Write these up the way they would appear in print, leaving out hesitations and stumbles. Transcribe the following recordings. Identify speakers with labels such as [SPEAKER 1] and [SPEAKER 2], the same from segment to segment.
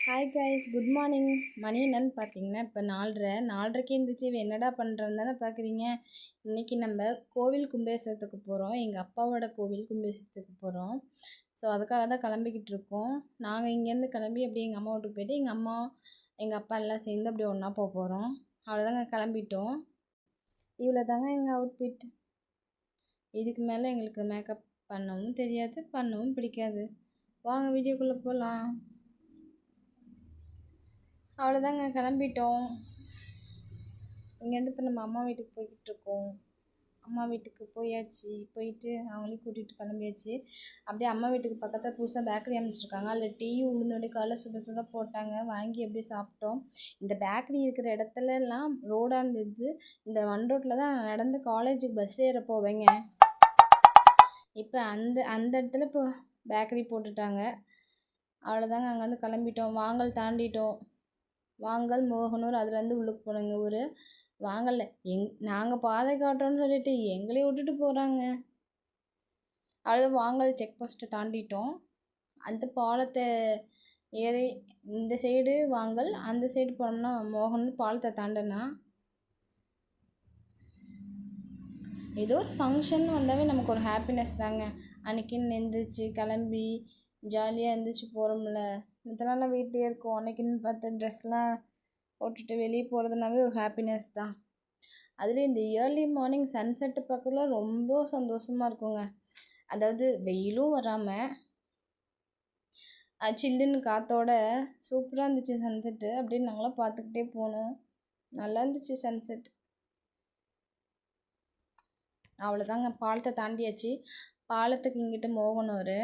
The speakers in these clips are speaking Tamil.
[SPEAKER 1] Hi guys, good morning. மணி என்னன்னு பார்த்தீங்கன்னா இப்போ 4:30 எழுந்திரிச்சி என்னடா பண்ணுறேன்னு தானே பார்க்குறீங்க. இன்றைக்கி நம்ம கோவில் கும்பேசத்துக்கு போகிறோம். எங்கள் அப்பாவோட கோவில் கும்பேசத்துக்கு போகிறோம். ஸோ அதுக்காக தான் கிளம்பிக்கிட்டு இருக்கோம். நாங்கள் இங்கேருந்து கிளம்பி அப்படியே எங்கள் அம்மா வீட்டுக்கு போயிட்டு எங்கள் அம்மா எங்கள் அப்பா எல்லாம் சேர்ந்து அப்படியே ஒன்றா போக போகிறோம். அவ்வளோதாங்க, கிளம்பிட்டோம். இவ்வளோ தாங்க எங்கள் அவுட்ஃபிட். இதுக்கு மேலே எங்களுக்கு மேக்கப் பண்ணவும் தெரியாது, பண்ணவும் பிடிக்காது. வாங்க வீடியோக்குள்ளே போகலாம். அவ்வளோதாங்க, கிளம்பிட்டோம். இங்கேருந்து இப்போ நம்ம அம்மா வீட்டுக்கு போய்கிட்ருக்கோம். அம்மா வீட்டுக்கு போயிட்டு அவங்களையும் கூட்டிகிட்டு கிளம்பியாச்சு. அப்படியே அம்மா வீட்டுக்கு பக்கத்தில் புதுசாக பேக்கரி அமைச்சிருக்காங்க. அதில் டீயும் உளுந்தோட காலைல சுட சுட போட்டாங்க. வாங்கி அப்படியே சாப்பிட்டோம். இந்த பேக்கரி இருக்கிற இடத்துலலாம் ரோடாக இருந்தது. இந்த ரோட்டில் தான் நான் நடந்து காலேஜுக்கு பஸ் ஏற போவேங்க. இப்போ அந்த இடத்துல இப்போ பேக்கரி போட்டுட்டாங்க. அவ்வளோதாங்க, அங்கேருந்து கிளம்பிட்டோம். வாங்கல் தாண்டிட்டோம். வாங்கல் மோகனூர், அதுலேருந்து உள்ளுக்கு போனோங்க. ஒரு வாங்கல நாங்கள் பாதை காட்டுறோன்னு சொல்லிட்டு எங்களையும் விட்டுட்டு போகிறாங்க. அவ்வளோதான், வாங்கல் செக் போஸ்ட்டை தாண்டிட்டோம். அந்த பாலத்தை ஏறி இந்த சைடு வாங்கல், அந்த சைடு போனோம்னா மோகனூர். பாலத்தை தாண்டினா ஏதோ ஒரு ஃபங்க்ஷன் வந்தாவே நமக்கு ஒரு ஹாப்பினஸ் தாங்க. அன்றைக்கின்னு எழுந்திரிச்சு கிளம்பி ஜாலியாக எழுந்திரிச்சு போகிறோம்ல. இதெல்லாம் வீட்டிலே இருக்கும். அன்றைக்கின்னு பார்த்து ட்ரெஸ்லாம் போட்டுட்டு வெளியே போகிறதுனாவே ஒரு ஹாப்பினஸ் தான். அதுலேயும் இந்த ஏர்லி மார்னிங் சன்செட்டு பார்க்கறதுலாம் ரொம்ப சந்தோஷமாக இருக்குங்க. அதாவது வெயிலும் வராமல் சில்லுன்னு காற்றோட சூப்பராக இருந்துச்சு சன்செட்டு. அப்படின்னு நாங்களாம் பார்த்துக்கிட்டே போனோம். நல்லா இருந்துச்சு சன்செட். அவ்வளோதாங்க, பாலத்தை தாண்டியாச்சு. பாலத்துக்கு இங்கிட்ட மோகனூர்.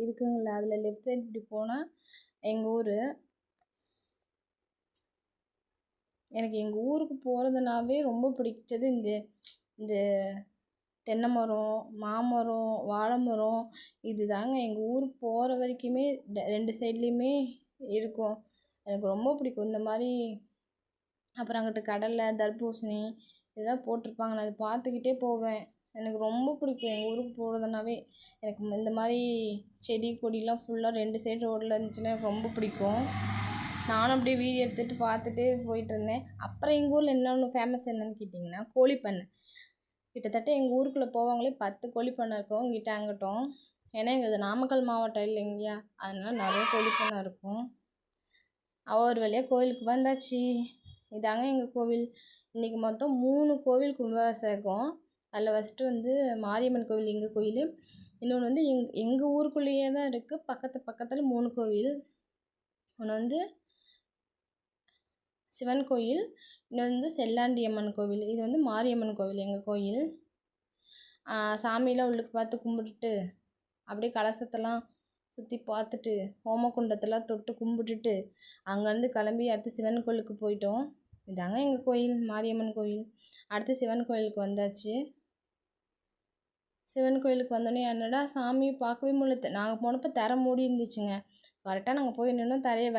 [SPEAKER 1] இருக்குங்களா, அதில் லெஃப்ட் சைடு இப்படி போனால் எங்கள் ஊர். எனக்கு எங்கள் ஊருக்கு போகிறதுனாவே ரொம்ப பிடிச்சது இந்த இந்த தென்னை மரம், மாமரம், வாழை மரம். இது தாங்க எங்கள் ஊருக்கு போகிற வரைக்குமே 2 சைட்லேயுமே இருக்கும். எனக்கு ரொம்ப பிடிக்கும் இந்த மாதிரி. அப்புறம் அங்கிட்டு கடலை, தர்பூசணி இதெல்லாம் போட்டிருப்பாங்க. நான் அதை பார்த்துக்கிட்டே போவேன். எனக்கு ரொம்ப பிடிக்கும் எங்கள் ஊருக்கு போகிறதுனாவே. எனக்கு இந்த மாதிரி செடி கொடிலாம் ஃபுல்லாக 2 சைடு ரோட்டில் இருந்துச்சுன்னா எனக்கு ரொம்ப பிடிக்கும். நானும் அப்படியே வீடியோ எடுத்துகிட்டு பார்த்துட்டு போயிட்டு இருந்தேன். அப்புறம் எங்கள் ஊரில் இன்னொன்று ஃபேமஸ் என்னன்னு கேட்டிங்கன்னா கோழிப்பண்ணை. கிட்டத்தட்ட எங்கள் ஊருக்குள்ளே போவாங்களே 10 கோழிப்பண்ணை இருக்கும் இங்கிட்ட அங்கிட்டும். ஏன்னா எங்களுக்கு நாமக்கல் மாவட்டம் இல்லைங்கயா, அதனால் நிறைய கோழிப்பண்ணை இருக்கும். ஒரு வழியாக கோவிலுக்கு வந்தாச்சு. இதாங்க எங்கள் கோவில். இன்றைக்கி மொத்தம் 3 கோவில் கும்பாபிஷேகம். அதில் ஃபஸ்ட்டு வந்து மாரியம்மன் கோவில், எங்கள் கோயில். இன்னொன்று வந்து எங்கள் ஊருக்குள்ளேயே தான் இருக்குது. பக்கத்தில் 3 கோவில். ஒன்று வந்து சிவன் கோயில், இன்னொன்று வந்து செல்லாண்டி அம்மன் கோவில். இது வந்து மாரியம்மன் கோவில் எங்கள் கோயில். சாமியெலாம் உள்ளுக்கு பார்த்து கும்பிட்டுட்டு அப்படியே கலசத்தெல்லாம் சுற்றி பார்த்துட்டு ஹோமகுண்டத்தெல்லாம் தொட்டு கும்பிட்டுட்டு அங்கேருந்து கிளம்பி அடுத்து சிவன் கோயிலுக்கு போயிட்டோம். இதாங்க எங்கள் கோயில், மாரியம்மன் கோயில். அடுத்து சிவன் கோயிலுக்கு வந்தாச்சு. சிவன் கோயிலுக்கு வந்தோடனே என்னடா சாமியை பார்க்கவே முடியல. நாங்கள் போனப்போ திரை மூடி இருந்துச்சுங்க. கரெக்டாக நாங்கள் போய் நின்னோம், தரையை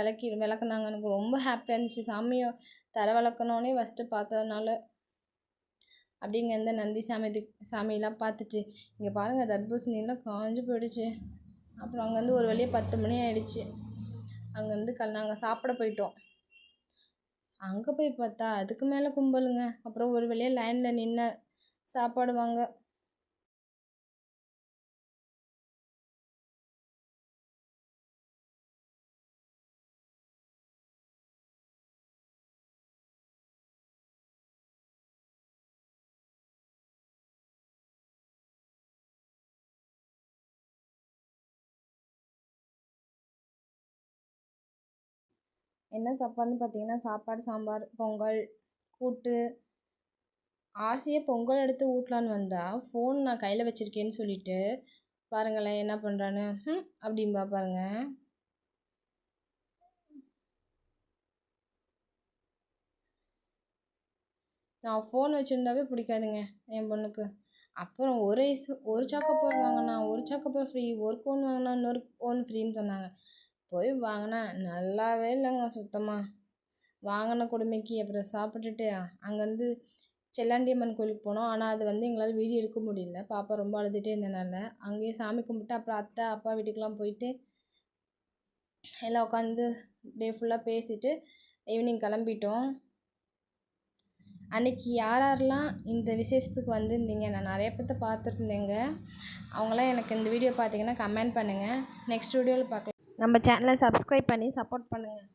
[SPEAKER 1] விளக்குனாங்க. எனக்கு ரொம்ப ஹாப்பியாக இருந்துச்சு. சாமியை தரை விளக்கணுன்னே ஃபஸ்ட்டு பார்த்ததுனால. அப்படிங்க இந்த நந்தி சாமியெல்லாம் பார்த்துட்டு இங்கே பாருங்கள், தர்பூசணியெல்லாம் காஞ்சு போயிடுச்சு. அப்புறம் அங்கேருந்து ஒரு வழியாக 10 மணி ஆகிடுச்சு. அங்கேருந்து நாங்கள் சாப்பிட போயிட்டோம். அங்கே போய் பார்த்தா அதுக்கு மேலே கும்பலுங்க. அப்புறம் ஒரு வழியாக லைனில் நின்று சாப்பாடு வாங்க. என்ன சாப்பாடுன்னு பார்த்தீங்கன்னா சாப்பாடு, சாம்பார், பொங்கல், கூட்டு. ஆசையாக பொங்கல் எடுத்து ஊட்டலான்னு வந்தால் ஃபோன் நான் கையில் வச்சுருக்கேன்னு சொல்லிட்டு பாருங்களேன் என்ன பண்ணுறான்னு. அப்படின்பா பாருங்க. நான் ஃபோன் வச்சுருந்தாவே பிடிக்காதுங்க என் பொண்ணுக்கு. அப்புறம் ஒரு சாக்கோபார் வாங்கினா ஒரு சாக்கோபார் ஃப்ரீ, ஒரு கோன் வாங்கினா இன்னொரு கோன் ஃப்ரீன்னு சொன்னாங்க. போய் வாங்கினேன், நல்லாவே இல்லைங்க சுத்தமாக. வாங்கின கொடுமைக்கு அப்புறம் சாப்பிட்டுட்டு அங்கேருந்து செல்லாண்டியம்மன் கோயிலுக்கு போனோம். ஆனால் அது எங்களால் வீடியோ எடுக்க முடியல, பாப்பா ரொம்ப அழுதுகிட்டே இருந்தனால. அங்கேயே சாமி கும்பிட்டு அப்புறம் அத்தை அப்பா வீட்டுக்கெலாம் போயிட்டு எல்லாம் உட்காந்து டே ஃபுல்லாக பேசிட்டு ஈவினிங் கிளம்பிட்டோம். அன்றைக்கி யாரெல்லாம் இந்த விசேஷத்துக்கு வந்திருந்தீங்க, நான் நிறைய பேர்த்த பார்த்துருந்தேங்க. அவங்களாம் எனக்கு இந்த வீடியோ பார்த்தீங்கன்னா கமெண்ட் பண்ணுங்கள். நெக்ஸ்ட் வீடியோவில் பார்க்கலாம். நம்ம சேனலை சப்ஸ்கிரைப் பண்ணி சப்போர்ட் பண்ணுங்கள்.